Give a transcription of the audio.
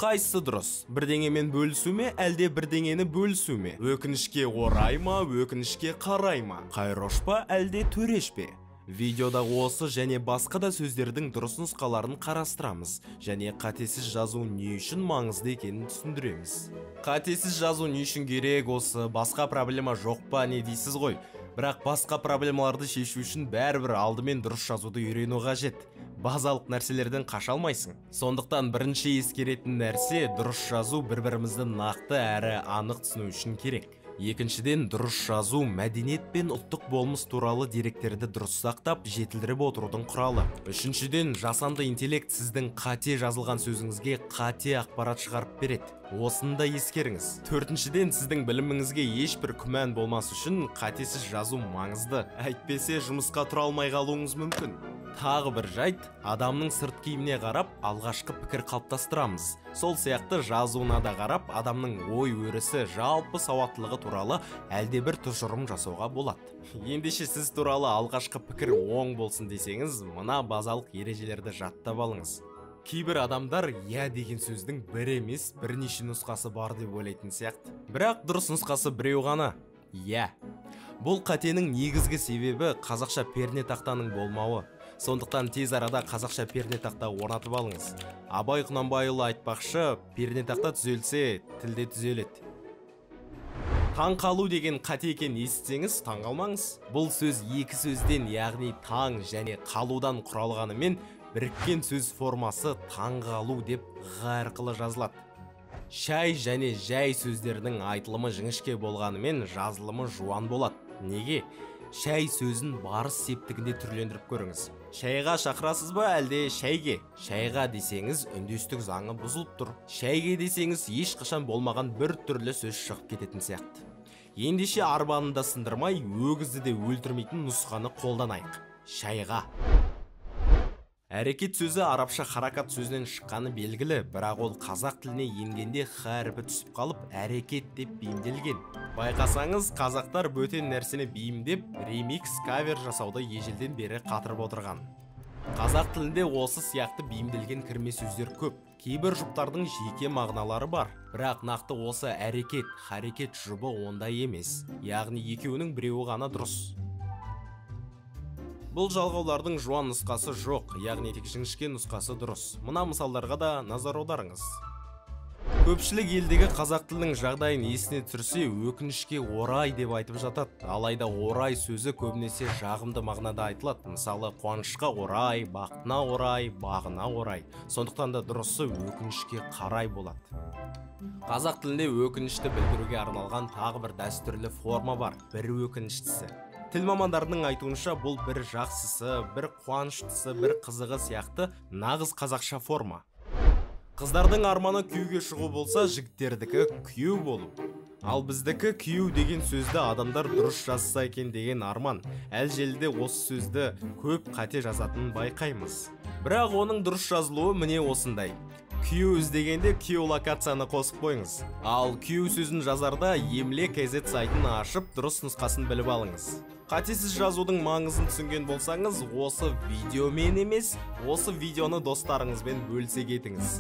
Қайсысы дұрыс? Бірдеңемен бөлісу ме, әлде бірдеңені бөлісу ме? Өкінішке орай ма, өкінішке қарай ма? Қайрош па, әлде төреш пе? Видеода осы және басқа да сөздердің дұрыс нұсқаларын қарастырамыз және қатесіз жазу не үшін маңызды екенін түсіндіреміз. Қатесіз жазу не үшін керек, осы басқа проблема жоқ па не дейсіз ғой? Бірақ басқа проблемаларды шешу үшін бәрібір алдымен дұрыс жазуды үйрену қажет. Базалық нәрселерден қаша алмайсың. Сондықтан бірінші ескеретін нәрсе дұрыс жазу бір-бірімізді нақты әрі анық түсіну үшін керек. Екіншіден, дұрыс жазу мәдениет пен ұлттық болмыс туралы деректерді дұрыс сақтап, жетілдіріп отырудың құралы. Үшіншіден, жасанды интеллект сіздің қате жазылған сөзіңізге қате ақпарат шығарып береді. Осыны да ескеріңіз. Төртіншіден, сіздің біліміңізге ешбір күмән болмас үшін қатесіз жазу маңызды. Әйтпесе жұмысқа тұра алмай қалуыңыз мүмкін. Тағы бір жайт, адамның сырт киіміне қарап, алғашқы пікір қалыптастырамыз. Сол сияқты жазуына да қарап, адамның ой өрісі, жалпы сауаттылығы туралы әлде бір тұжырым жасауға болады. Ендеше сіз туралы алғашқы пікір оң болсын десеңіз, мына базалық ережелерді жаттап алыңыз. Кейбір адамдар «я» деген сөздің бір емес, бірнеше нұсқасы бар деп ойлайтын сияқты. Бірақ дұрыс нұсқасы біреу ғана – «я». Бұл қатенің негізгі себебі қазақша пернетақтаның болмауы. Сондықтан тез арада қазақша пернетақта орнатып алыңыз. Абай Құнанбайұлы айтпақшы, пернетақта түзелсе, тілде түзеледі. Таң қалу деген қате екенін естісеңіз, таң қалмаңыз. Бұл сөз екі сөзден, яғни таң және қалудан құралғанымен, біріккен сөз формасы таң қалу деп ға арқылы жазылады. Шай және жай сөздердің айтылымы жіңішке болғанымен жазылымы жуан болады. Неге? Шай сөзін барыс септігінде түрлендіріп көріңіз. Шайға шақырасыз ба, әлде шайге? Шайға десеңіз, үндестік заңы бұзылып тұр. Шайге десеңіз, ешқашан болмаған бір түрлі сөз шығып кететін сияқты. Ендеше арбаны да сындырмай, өгізді де өлтірмейтін нұсқаны қолданайық. Шайға. Әрекет сөзі арабша харакат сөзінен шыққаны белгілі, бірақ ол қазақ тіліне енгенде харпі түсіп қалып, әрекет деп бейімделген. Байқасаңыз, қазақтар бөтен нәрсені бейімдеп, ремикс, кавер жасауды ежелден бері қатырып отырған. Қазақ тілінде осы сияқты бейімделген кірме сөздер көп. Кейбір жұптардың жеке мағыналары бар, бірақ нақты осы әрекет, харекет жұбы ондай емес. Яғни екеуінің біреуі ғана дұрыс. Бұл жалғаулардың жуан нұсқасы жоқ, яғни тек жіңішке нұсқасы дұрыс. Мына мысалдарға да назар аударыңыз. Көпшілік елдегі қазақ тілінің жағдайын есіне түсірсе, өкінішке орай деп айтып жатады. Алайда орай сөзі көбінесе жағымды мағынада айтылады. Мысалы, қуанышқа орай, бақытына орай, бағына орай. Сондықтан да дұрысы өкінішке қарай болады. Қазақ тілінде өкінішті білдіруге арналған тағы бір дәстүрлі форма бар, бір өкініштісі. Тіл мамандарының айтуынша бұл бір жақсысы, бір қуаныштысы, бір қызығы сияқты нағыз қазақша форма. Қыздардың арманы күйеуге шығу болса, жігіттердікі күйеу болу. Ал біздікі күйеу деген сөзді адамдар дұрыс жазса екен деген арман. Әл желіде осы сөзді көп қате жазатынын байқаймыз. Бірақ оның дұрыс жазылуы міне осындай. Күйеу іздегенде геолокацияны қосып қойыңыз. Ал күйеу сөзін жазарда Емле KZ сайтын ашып, дұрыс нұсқасын біліп алыңыз. Қатесіз жазудың маңызын түсінген болсаңыз, осы видеомен емес, осы видеоны достарыңызбен бөлісе кетіңіз.